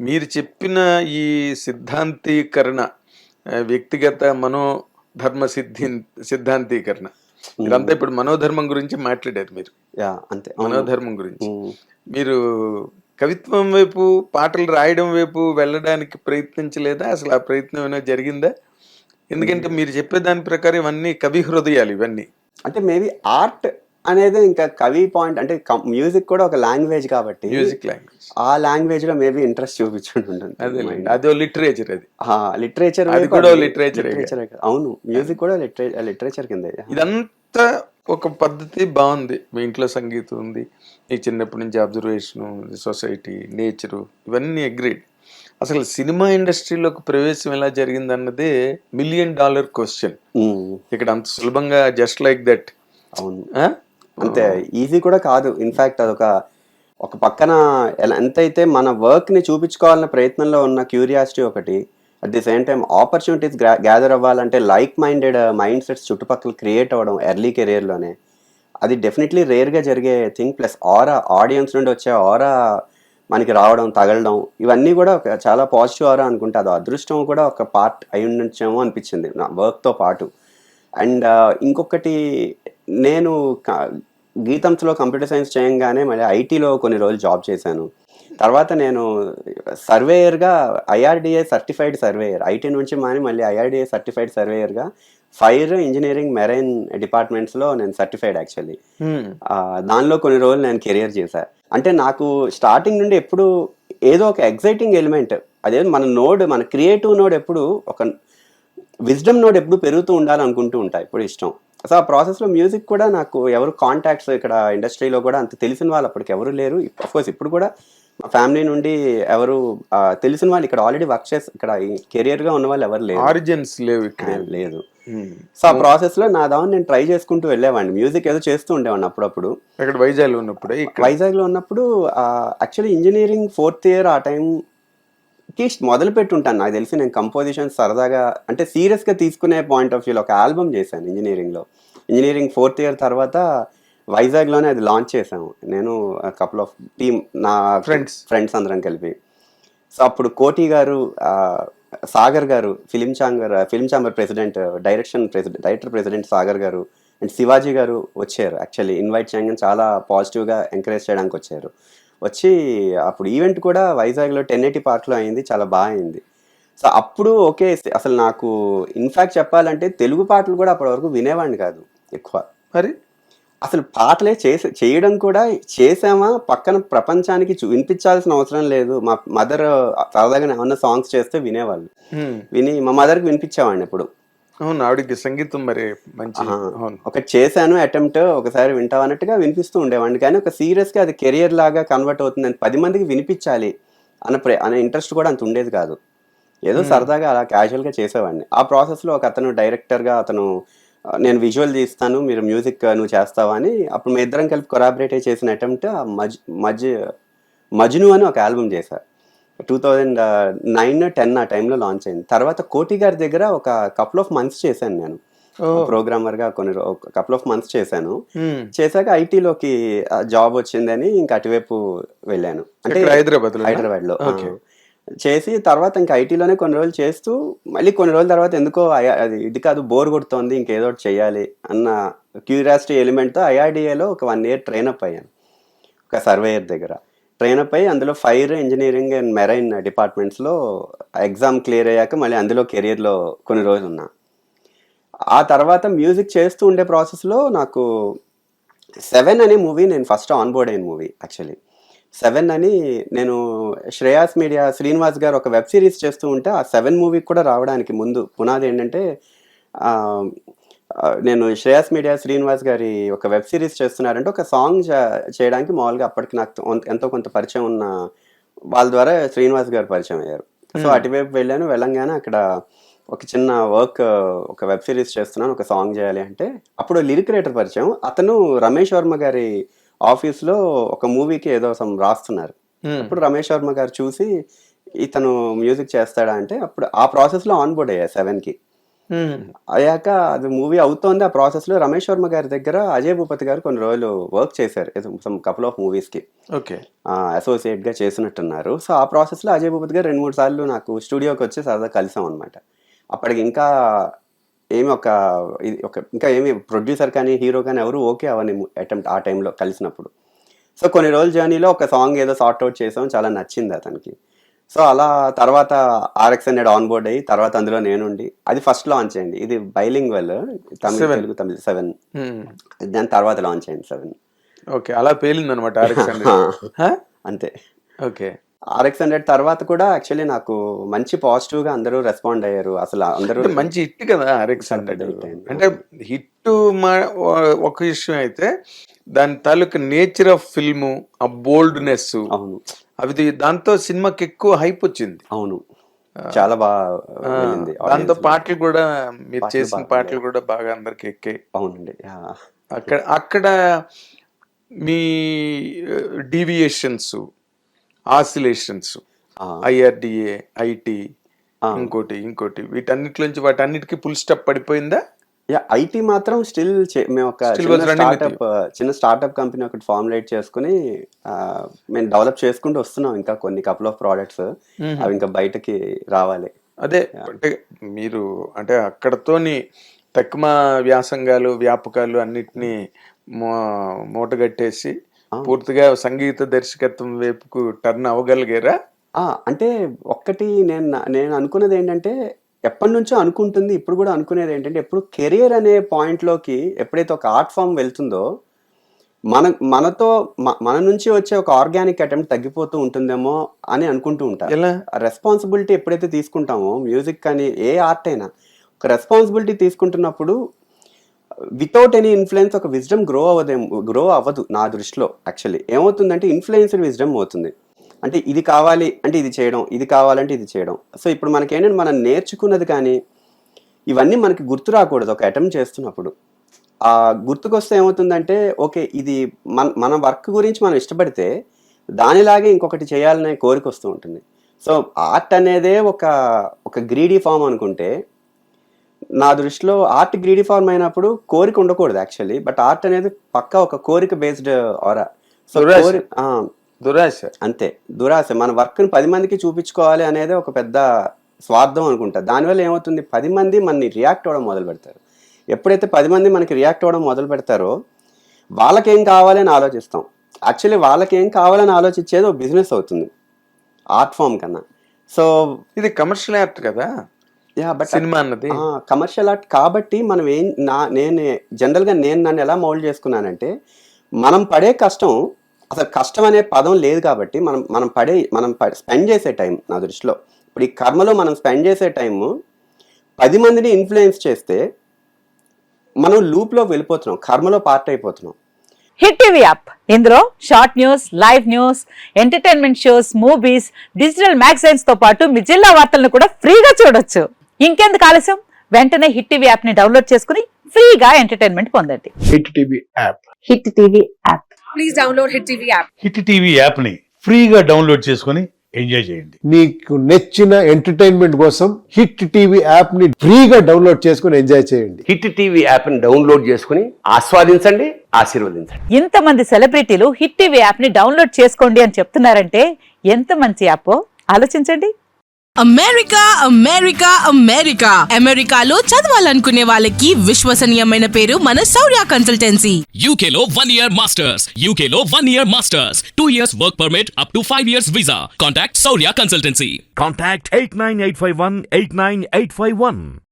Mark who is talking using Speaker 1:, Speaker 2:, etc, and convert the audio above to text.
Speaker 1: మీరు చెప్పిన ఈ సిద్ధాంతీకరణ వ్యక్తిగత మనోధర్మ సిద్ధాంతీకరణ ఇదంతా ఇప్పుడు మనోధర్మం గురించి మాట్లాడారు మీరు.
Speaker 2: అంతే,
Speaker 1: మనోధర్మం గురించి మీరు కవిత్వం వైపు పాటలు రాయడం వైపు వెళ్ళడానికి ప్రయత్నించలేదా? అసలు ఆ ప్రయత్నం ఏమైనా జరిగిందా? ఎందుకంటే మీరు చెప్పే దాని ప్రకారం ఇవన్నీ కవి హృదయాలు ఇవన్నీ.
Speaker 2: అంటే మేబీ ఆర్ట్ అనేది ఇంకా కవి పాయింట్ అంటే మ్యూజిక్ కూడా ఒక లాంగ్వేజ్ కాబట్టి
Speaker 1: మ్యూజిక్ లాంగ్వేజ్
Speaker 2: ఆ లాంగ్వేజ్ లో మేబీ ఇంట్రెస్ట్ చూపించుంటుంది.
Speaker 1: అదో లిటరేచర్, అది
Speaker 2: లిటరేచర్
Speaker 1: అది కూడా లిటరేచర్.
Speaker 2: అవును, మ్యూజిక్ కూడా లిటరేచర్ కింద.
Speaker 1: ఇదంతా ఒక పద్ధతి బాగుంది. మీ ఇంట్లో సంగీతం ఉంది, మీ చిన్నప్పటి నుంచి అబ్జర్వేషన్, సొసైటీ, నేచరు, ఇవన్నీ అగ్రీడ్. అసలు సినిమా ఇండస్ట్రీలోకి ప్రవేశం ఎలా జరిగింది అన్నదే $1 మిలియన్ క్వశ్చన్. ఇక్కడ అంత సులభంగా జస్ట్ లైక్ దట్.
Speaker 2: అవును, అంతే ఈజీ కూడా కాదు. ఇన్ఫాక్ట్ అదొక ఒక పక్కన ఎంతైతే మన వర్క్ ని చూపించుకోవాలన్న ప్రయత్నంలో ఉన్న క్యూరియాసిటీ ఒకటి, at the same time opportunities gather అవ్వాలంటే లైక్ మైండెడ్ మైండ్ సెట్స్ చుట్టుపక్కల క్రియేట్ అవ్వడం ఎర్లీ కెరియర్లోనే, అది డెఫినెట్లీ రేర్గా జరిగే థింగ్. ప్లస్ ఆరా, ఆడియన్స్ నుండి వచ్చే ఆరా మనకి రావడం, తగలడం, ఇవన్నీ కూడా ఒక చాలా పాజిటివ్ ఆరా అనుకుంటే అది అదృష్టం కూడా ఒక పార్ట్ అయి ఉండొచ్చేమో అనిపించింది నా వర్క్తో పాటు. అండ్ ఇంకొకటి, నేను గీతంస్లో కంప్యూటర్ సైన్స్ చేయంగానే మళ్ళీ ఐటీలో కొన్ని రోజులు జాబ్ చేశాను. తర్వాత నేను సర్వేయర్గా ఐఆర్డిఏ సర్టిఫైడ్ సర్వేయర్, ఐటీ నుంచి మాని మళ్ళీ ఐఆర్డిఏ సర్టిఫైడ్ సర్వేయర్గా ఫైర్, ఇంజనీరింగ్, మెరైన్ డిపార్ట్మెంట్స్లో నేను సర్టిఫైడ్ యాక్చువల్లీ. దానిలో కొన్ని రోజులు నేను కెరియర్ చేశాను. అంటే నాకు స్టార్టింగ్ నుండి ఎప్పుడు ఏదో ఒక ఎగ్జైటింగ్ ఎలిమెంట్, అదే మన క్రియేటివ్ నోడ్ ఎప్పుడు ఒక విజ్డమ్ నోడ్ ఎప్పుడు పెరుగుతూ ఉండాలనుకుంటూ ఉంటాయి, ఇప్పుడు ఇష్టం. సో ఆ ప్రాసెస్లో మ్యూజిక్ కూడా నాకు ఎవరు కాంటాక్ట్స్ ఇక్కడ ఇండస్ట్రీలో కూడా అంత తెలిసిన వాళ్ళు అప్పటికి ఎవరు లేరు. అఫ్కోర్స్ ఇప్పుడు కూడా మా ఫ్యామిలీ నుండి ఎవరు తెలిసిన వాళ్ళు ఇక్కడ ఆల్రెడీ వర్క్ చేసి ఇక్కడ కెరియర్గా ఉన్న వాళ్ళు ఎవరు లేరు,
Speaker 1: ఆరిజిన్స్ లేవు ఇక్కడ,
Speaker 2: లేదు. సో ఆ ప్రాసెస్లో నా దాన్ని నేను ట్రై చేసుకుంటూ వెళ్ళేవాడిని, మ్యూజిక్ ఏదో చేస్తూ ఉండేవాడిని అప్పుడప్పుడు.
Speaker 1: ఇక్కడ వైజాగ్లో ఉన్నప్పుడు
Speaker 2: యాక్చువల్లీ ఇంజనీరింగ్ 4th ఇయర్ ఆ టైంకి మొదలు పెట్టుంటాను. నాకు తెలిసి నేను కంపోజిషన్ సరదాగా అంటే సీరియస్గా తీసుకునే పాయింట్ ఆఫ్ వ్యూలో ఒక ఆల్బమ్ చేశాను ఇంజనీరింగ్ 4th ఇయర్ తర్వాత వైజాగ్లోనే అది లాంచ్ చేశాము. నేను కపుల్ ఆఫ్ టీమ్, నా ఫ్రెండ్స్ అందరం కలిపి. సో అప్పుడు కోటి గారు, సాగర్ గారు, film chamber president, director president Sagar గారు అండ్ శివాజీ గారు వచ్చారు. యాక్చువల్లీ ఇన్వైట్ చేయగానే చాలా పాజిటివ్గా ఎంకరేజ్ చేయడానికి వచ్చారు. వచ్చి అప్పుడు ఈవెంట్ కూడా వైజాగ్లో 1080 పార్క్లో అయింది, చాలా బాగా అయింది. సో అప్పుడు ఓకే, అసలు నాకు ఇన్ఫ్యాక్ట్ చెప్పాలంటే తెలుగు పాటలు కూడా అప్పటి వరకు వినేవాడిని కాదు ఎక్కువ.
Speaker 1: మరి
Speaker 2: అసలు పాటలే చేయడం కూడా చేసామా, పక్కన ప్రపంచానికి వినిపించాల్సిన అవసరం లేదు. మా మదర్ సరదాగా ఏమన్నా సాంగ్స్ చేస్తే వినేవాళ్ళు, విని మా మదర్కి వినిపించేవాడిని ఎప్పుడు.
Speaker 1: అవును, ఆవిడకి సంగీతం మరి మంచి.
Speaker 2: ఒకటి చేశాను అటెంప్ట్, ఒకసారి వింటావు అన్నట్టుగా వినిపిస్తూ ఉండేవాడిని. కానీ ఒక సీరియస్గా అది కెరియర్ లాగా కన్వర్ట్ అవుతుందని 10 మందికి వినిపించాలి అనే ఇంట్రెస్ట్ కూడా అంత ఉండేది కాదు. ఏదో సరదాగా అలా క్యాజువల్గా చేసేవాడిని. ఆ ప్రాసెస్లో ఒక అతను డైరెక్టర్గా, నేను విజువల్ తీస్తాను, మీరు మ్యూజిక్ నువ్వు చేస్తావా అని, అప్పుడు మీ ఇద్దరం కలిపి కొరాబరేట్ చేసిన అటెంప్ట్ మజ్ను అని ఒక ఆల్బమ్ చేశారు. 2009-10 ఆ టైంలో లాంచ్ అయింది. తర్వాత కోటి గారి దగ్గర ఒక కపుల్ ఆఫ్ మంత్స్ చేశాను నేను ప్రోగ్రామర్గా, కపుల్ ఆఫ్ మంత్స్ చేశాను. చేశాక ఐటీలోకి జాబ్ వచ్చిందని ఇంకా అటువైపు వెళ్ళాను, అంటే హైదరాబాద్లో చేసి. తర్వాత ఇంకా ఐటీలోనే కొన్ని రోజులు చేస్తూ మళ్ళీ కొన్ని రోజుల తర్వాత ఎందుకో అది ఇది కాదు, బోర్ కొడుతోంది, ఇంకేదో ఒకటి చెయ్యాలి అన్న క్యూరియాసిటీ ఎలిమెంట్తో ఐఆర్డిఏలో ఒక 1 year ట్రైనప్ అయ్యాను, ఒక సర్వేయర్ దగ్గర ట్రైనప్ అయ్యి అందులో ఫైర్, ఇంజనీరింగ్ అండ్ మెరైన్ డిపార్ట్మెంట్స్లో ఎగ్జామ్ క్లియర్ అయ్యాక మళ్ళీ అందులో కెరియర్లో కొన్ని రోజులు ఉన్నా. ఆ తర్వాత మ్యూజిక్ చేస్తూ ఉండే ప్రాసెస్లో నాకు 7 అనే మూవీ, నేను ఫస్ట్ ఆన్బోర్డ్ అయిన మూవీ యాక్చువల్లీ 7 అని. నేను శ్రేయాస్ మీడియా శ్రీనివాస్ గారు ఒక వెబ్ సిరీస్ చేస్తూ ఉంటే ఆ 7 మూవీకి కూడా రావడానికి ముందు పునాది ఏంటంటే, నేను శ్రేయాస్ మీడియా శ్రీనివాస్ గారి ఒక వెబ్ సిరీస్ చేస్తున్నారంటే ఒక సాంగ్ చేయడానికి మామూలుగా అప్పటికి నాకు ఎంతో కొంత పరిచయం ఉన్న వాళ్ళ ద్వారా శ్రీనివాస్ గారు పరిచయం అయ్యారు. సో అటువైపు వెళ్ళంగానే అక్కడ ఒక చిన్న వర్క్, ఒక వెబ్ సిరీస్ చేస్తున్నాను, ఒక సాంగ్ చేయాలి అంటే అప్పుడు లిరిక్ రైటర్ పరిచయం. అతను రమేష్ వర్మ గారి ఆఫీస్లో ఒక మూవీకి ఏదో రాస్తున్నారు. అప్పుడు రమేష్ వర్మ గారు చూసి ఇతను మ్యూజిక్ చేస్తాడా అంటే, అప్పుడు ఆ ప్రాసెస్లో ఆన్బోర్డ్ అయ్యా 7కి. అయ్యాక అది మూవీ అవుతోంది. ఆ ప్రాసెస్లో రమేష్ వర్మ గారి దగ్గర అజయ్ భూపతి గారు కొన్ని రోజులు వర్క్ చేశారు, సమ్ కపుల్ ఆఫ్ మూవీస్కి
Speaker 1: ఓకే.
Speaker 2: అసోసియేట్గా చేసినట్టున్నారు. సో ఆ ప్రాసెస్లో అజయ్ భూపతి గారు 2-3 సార్లు నాకు స్టూడియోకి వచ్చి సరదా కలిసాం అనమాట. అప్పటికి ఇంకా ఏమి ఇంకా ఏమి ప్రొడ్యూసర్ కానీ హీరో కానీ ఎవరు ఓకే అవని అటెంప్ట్ ఆ టైంలో కలిసినప్పుడు. సో కొన్ని రోజుల జర్నీలో ఒక సాంగ్ ఏదో సార్ట్ అవుట్ చేసాం, చాలా నచ్చింది అతనికి. సో అలా తర్వాత RX100 ఆన్ బోర్డ్ అయ్యి తర్వాత అందులో నేనుండి అది ఫస్ట్ లాంచ్ అయింది. ఇది బైలింగ్వల్, తమిళ తెలుగు తమిళ 7. దాని తర్వాత లాంచ్ అయింది 7.
Speaker 1: ఓకే, అలా పేలింది అనమాట
Speaker 2: అంతే.
Speaker 1: ఓకే.
Speaker 2: RX100 తర్వాత కూడా యాక్చువల్లీ నాకు మంచి పాజిటివ్గా అందరూ రెస్పాండ్ అయ్యారు. అసలు అందరూ
Speaker 1: మంచి హిట్ కదా RX100. అంటే హిట్ ఒక విషయం అయితే దాని తాలూకు నేచర్ ఆఫ్ ఫిల్మ్, ఆ బోల్డ్నెస్,
Speaker 2: అవును
Speaker 1: అవి దాంతో సినిమాకి ఎక్కువ హైప్ వచ్చింది.
Speaker 2: అవును, చాలా బాగా వెళ్ళింది.
Speaker 1: దాంతో పాటలు కూడా మీరు చేసిన పాటలు కూడా బాగా అందరికి ఎక్కాయి.
Speaker 2: అవునండి.
Speaker 1: అక్కడ మీ డీవియేషన్స్, ఆసిలేషన్స్, IRDA, IT, ఇంకోటి వీటన్నిటిలోంచి వాటన్నిటికీ ఫుల్ స్టాప్ పడిపోయిందా?
Speaker 2: IT మాత్రం స్టిల్ మేము ఒక చిన్న స్టార్ట్అప్ కంపెనీ ఒకటి ఫార్ములేట్ చేసుకుని మేము డెవలప్ చేసుకుంటూ వస్తున్నాం. ఇంకా కొన్ని కపుల్ ఆఫ్ ప్రోడక్ట్స్ అవి ఇంకా బయటకి రావాలి.
Speaker 1: అదే అంటే మీరు అంటే అక్కడతోని తక్కువ వ్యాపకాలు అన్నిటినీ మూటగట్టేసి పూర్తిగా సంగీత దర్శకత్వం వైపుకు టర్న్ అవ్వగలిగారా?
Speaker 2: అంటే ఒక్కటి నేను అనుకున్నది ఏంటంటే, ఎప్పటి నుంచో అనుకుంటుంది, ఇప్పుడు కూడా అనుకునేది ఏంటంటే, ఎప్పుడు కెరియర్ అనే పాయింట్లోకి ఎప్పుడైతే ఒక ఆర్ట్ ఫామ్ వెళ్తుందో మన నుంచి వచ్చే ఒక ఆర్గానిక్ అటెంప్ట్ తగ్గిపోతూ ఉంటుందేమో అని అనుకుంటూ ఉంటారు. రెస్పాన్సిబిలిటీ ఎప్పుడైతే తీసుకుంటామో, మ్యూజిక్ కానీ ఏ ఆర్ట్ అయినా ఒక రెస్పాన్సిబిలిటీ తీసుకుంటున్నప్పుడు వితౌట్ ఎనీ ఇన్ఫ్లుయెన్స్ ఒక విజ్డమ్ గ్రో అవ్వదు నా దృష్టిలో. యాక్చువల్లీ ఏమవుతుందంటే ఇన్ఫ్లుయెన్స్డ్ విజ్డమ్ అవుతుంది. అంటే ఇది కావాలి అంటే ఇది చేయడం, ఇది కావాలంటే ఇది చేయడం. సో ఇప్పుడు మనకేంటంటే మనం నేర్చుకున్నది కానీ ఇవన్నీ మనకి గుర్తు రాకూడదు ఒక అటెంప్ట్ చేస్తున్నప్పుడు. ఆ గుర్తుకొస్తే ఏమవుతుందంటే, ఓకే ఇది మన వర్క్ గురించి మనం ఇష్టపడితే దానిలాగే ఇంకొకటి చేయాలనే కోరిక వస్తూ ఉంటుంది. సో ఆర్ట్ అనేదే ఒక గ్రీడీ ఫామ్ అనుకుంటే, నా దృష్టిలో ఆర్ట్ గ్రీడీ ఫార్మ్ అయినప్పుడు కోరిక ఉండకూడదు యాక్చువల్లీ. బట్ ఆర్ట్ అనేది పక్కా ఒక కోరిక బేస్డ్ ఆరా. సో
Speaker 1: దురాశ,
Speaker 2: అంతే దురాశ. మన వర్క్ని 10 మందికి చూపించుకోవాలి అనేది ఒక పెద్ద స్వార్థం అనుకుంటా. దానివల్ల ఏమవుతుంది, 10 మంది మనని రియాక్ట్ అవ్వడం మొదలు పెడతారు. ఎప్పుడైతే 10 మంది మనకి రియాక్ట్ అవ్వడం మొదలు పెడతారో వాళ్ళకేం కావాలని ఆలోచిస్తాం. యాక్చువల్లీ వాళ్ళకేం కావాలని ఆలోచించేది ఒక బిజినెస్ అవుతుంది ఆర్ట్ ఫామ్ కన్నా. సో
Speaker 1: ఇది కమర్షియల్ ఆర్ట్ కదా.
Speaker 2: బట్
Speaker 1: సినిమా అన్నది
Speaker 2: కమర్షియల్ ఆర్ట్ కాబట్టి మనం నేను జనరల్గా నన్ను ఎలా మౌల్డ్ చేసుకున్నానంటే, మనం పడే కష్టం, అసలు కష్టం అనే పదం లేదు కాబట్టి మనం స్పెండ్ చేసే టైం నా దృష్టిలో, ఇప్పుడు ఈ కర్మలో మనం స్పెండ్ చేసే టైము 10 మందిని ఇన్ఫ్లుయెన్స్ చేస్తే మనం లూప్లో వెళ్ళిపోతున్నాం, కర్మలో పార్ట్ అయిపోతున్నాం.
Speaker 3: హిట్ టీవీ యాప్, ఇందులో short news, live news, entertainment shows, movies, digital magazines తో పాటు మీ జిల్లా వార్తలను కూడా ఫ్రీగా చూడొచ్చు. ఇంకెందుకు ఆలస్యం, వెంటనే హిట్ టీవీ యాప్ ని డౌన్లోడ్ చేసుకుని ఫ్రీగా ఎంటర్టైన్మెంట్ పొందండి.
Speaker 4: Hit TV app,
Speaker 3: hit TV app,
Speaker 5: please download hit TV app.
Speaker 4: Hit TV app ని ఫ్రీగా డౌన్లోడ్ చేసుకుని ఎంజాయ్ చేయండి.
Speaker 6: మీకు నచ్చిన ఎంటర్టైన్మెంట్ కోసం హిట్ టీవీ యాప్ ని ఫ్రీగా డౌన్లోడ్ చేసుకుని ఎంజాయ్ చేయండి.
Speaker 7: హిట్ టీవీ యాప్ ని డౌన్లోడ్ చేసుకుని ఆస్వాదించండి, ఆశీర్వదించండి.
Speaker 3: ఇంతమంది సెలబ్రిటీలు హిట్ టీవీ యాప్ ని డౌన్లోడ్ చేసుకోండి అని చెప్తున్నారంటే ఎంత మంచి యాప్ ఆలోచించండి.
Speaker 5: అమెరికా అమెరికా అమెరికా అమెరికాలో చదవాలనుకునే వాళ్ళకి విశ్వసనీయమైన పేరు మన శౌర్య కన్సల్టెన్సీ.
Speaker 8: UK లో 1 year masters, UK లో 1 year masters, 2 years work permit up to 5 years visa. Contact Saurya Consultancy.
Speaker 9: Contact 89851 89851.